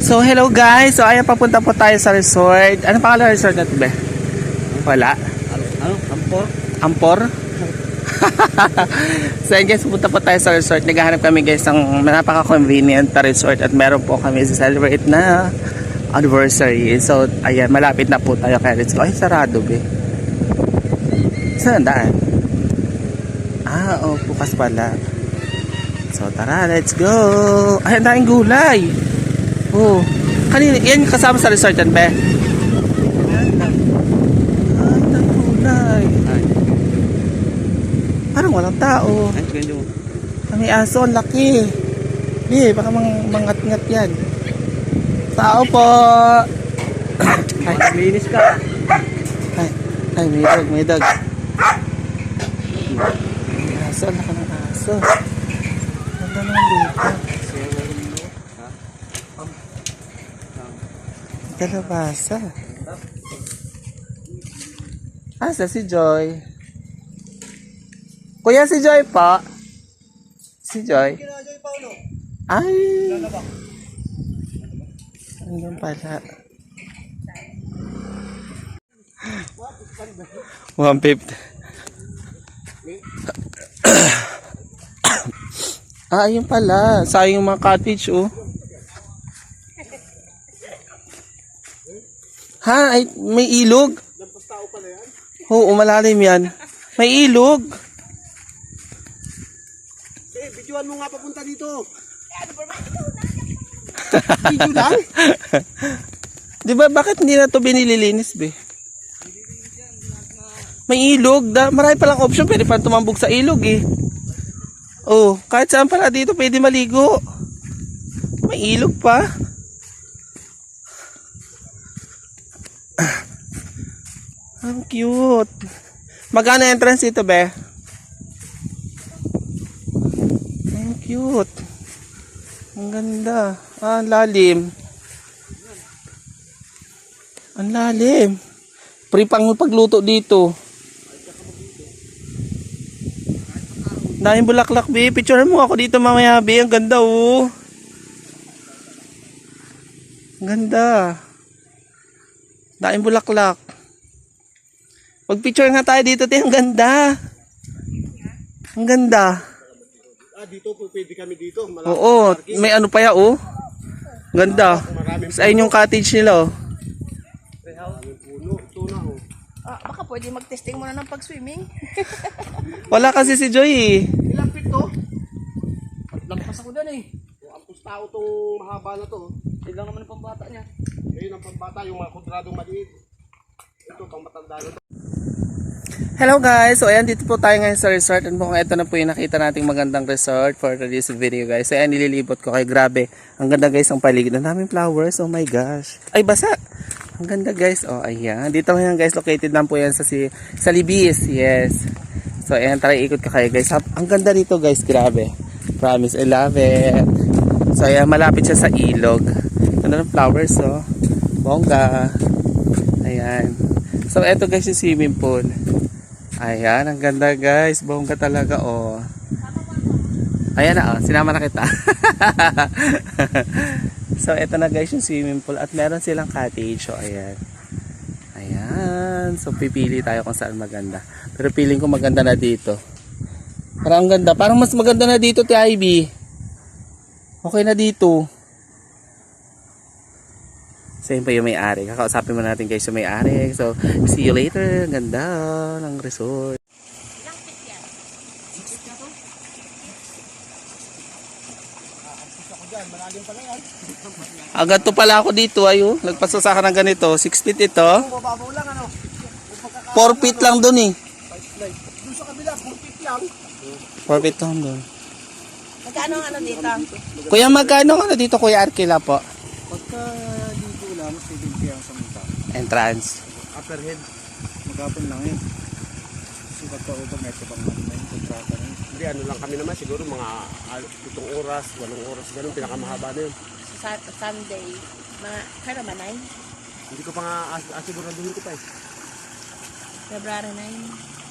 So hello guys, so ayan papunta po tayo sa resort. Ano pangalan ng resort natin ba? Wala. Ano? Ampor? Ampor? So ayan guys, pupunta po tayo sa resort. Naghahanap kami guys ng napaka-convenient na resort at meron po kami sa celebrate na anniversary. So ayan, malapit na po tayo kaya let's go. Ay, sarado be. Saan daan? Oh, bukas pala. So tara, let's go. Ay, ang daming gulay. Oh, kanina, yan kasama sa resort yan, be? Gulay. Parang walang tao. May aso, ang laki. Be, baka mangat-ngat yan. Tao po. Ay, Linis ka. ay, may dog. May aso, laki ng aso. Ganda naman dito. Kalabasa. Asa si Joy? Kuya, si Joy pa? Si Joy? Ay! Andun pala. 150. Ayun pala. Sayang yung mga cottage, oh. Ha? Ay, may ilog? Lampas tao pala yan? Oo, malalim yan. May ilog. Videoan mo nga papunta dito. Video lang? Di ba, bakit hindi na ito binililinis, be? May ilog. Marami palang option. Pwede pa tumambog sa ilog, eh. Oh, kahit saan pala dito pwede maligo. May ilog pa. Ang cute. Magkano entrance dito, be? Ang cute. Ang ganda. Ang lalim. Ang lalim. Free pang pagluto dito. Daming bulaklak, be. Picture mo ako dito mamaya, be. Ang ganda, oh. Ang ganda. Daming bulaklak. Mag-picture nga tayo dito, te. Ang ganda. Ang ganda. Dito po pwede kami dito. Oo, may ano pa ya, oh. Ganda. Sa inyong cottage nila, oh. Baka pwede mag-testing muna ng pag-swimming. Wala kasi si Joy, eh. Ilang feet to? Lampas ako dyan, eh. Ampus tao tong mahaba na to. Ilang naman ang pambata niya. Ayun ang pambata, yung mga kudradong maliit. Ito pang matanda na to. Hello guys, so ayan dito po tayo ngayon sa resort and mukhang ito na po yung nakita nating magandang resort for this video guys. So ayan, nililibot ko kayo, grabe. Ang ganda guys ang paligid, ang daming flowers, oh my gosh. Ay, basa! Ang ganda guys, oh ayan. Dito lang guys, located lang po yan sa Libis, yes. So ayan, tara ikot ka kayo guys. Ang ganda dito guys, grabe. Promise, I love it. So ayan, malapit siya sa ilog. Ganda ng flowers, oh. Bongga. Ayan. So eto guys yung swimming pool. Ayan, ang ganda guys. Bongga talaga, oh. Ayan na, oh. Sinama na kita. So, eto na guys yung swimming pool. At meron silang cottage. So, ayan. Ayan. So, pipili tayo kung saan maganda. Pero feeling ko maganda na dito. Parang ang ganda. Parang mas maganda na dito, Ivy. Okay na dito. So yun pa yung may-ari. Kakausapin mo natin guys yung may-ari. So see you later. Ang ganda ng resort. Ilang feet yan? 6 feet na to? Agad to pala ako dito. Ayo. Nagpasasa ka ng ganito. 6 feet ito. 4 feet lang dun, eh. Doon sa kabila, 4 feet lang. 4 feet lang dun. Magkano ang ano dito? Kuya, magkano ka na dito, Kuya Arkela po? Pagka dito lang, 70 ang samita. Entrance. Upper head, magapon lang yun. Sukat pa utang, ito pang may kontrata na yun. Hindi, ano lang kami naman, siguro mga 7 oras, 8 oras, ganun, pinakamahaba na yun. Sunday, mga kaya naman 9? Hindi ko pa nga asiguraduhin ko pa eh. February 9.